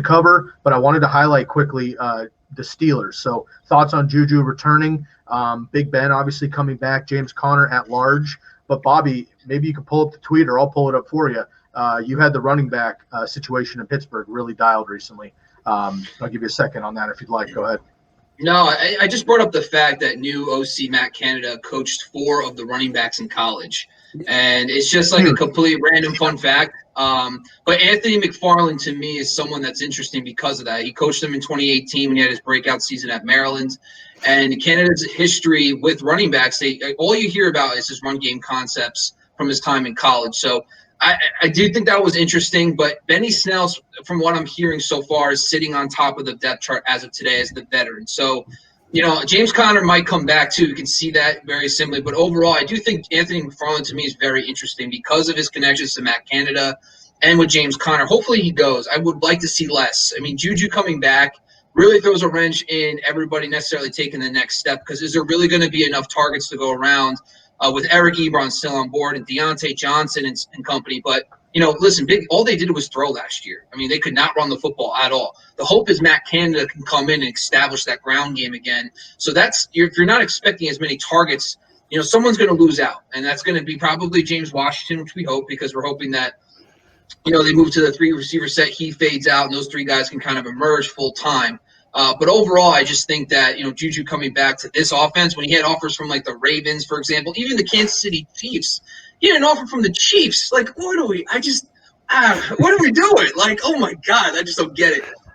to cover, but I wanted to highlight quickly the Steelers. So thoughts on JuJu returning, Big Ben obviously coming back, James Conner at large. But Bobby, maybe you can pull up the tweet or I'll pull it up for you. You had the running back situation in Pittsburgh really dialed recently. I'll give you a second on that if you'd like. Go ahead. No, I just brought up the fact that new OC Matt Canada coached 4 of the running backs in college. And it's just like a complete random fun fact. But Anthony McFarland, to me, is someone that's interesting because of that. He coached them in 2018 when he had his breakout season at Maryland. And Canada's history with running backs, all you hear about is his run game concepts from his time in college. So I do think that was interesting. But Benny Snell, from what I'm hearing so far, is sitting on top of the depth chart as of today as the veteran. So, James Conner might come back too. You can see that very simply. But overall, I do think Anthony McFarland to me is very interesting because of his connections to Matt Canada and with James Conner. Hopefully he goes. I would like to see less. I mean, JuJu coming back really throws a wrench in everybody necessarily taking the next step because is there really going to be enough targets to go around with Eric Ebron still on board and Deontay Johnson and company? But listen, all they did was throw last year. I mean, they could not run the football at all. The hope is Matt Canada can come in and establish that ground game again. So if you're not expecting as many targets, someone's going to lose out. And that's going to be probably James Washington, which we hope because we're hoping that, they move to the 3 receiver set. He fades out and those 3 guys can kind of emerge full time. But overall, I just think that, JuJu coming back to this offense, when he had offers from like the Ravens, for example, even the Kansas City Chiefs, he had an offer from the Chiefs. Like, what are we doing? Like, oh my God, I just don't get it.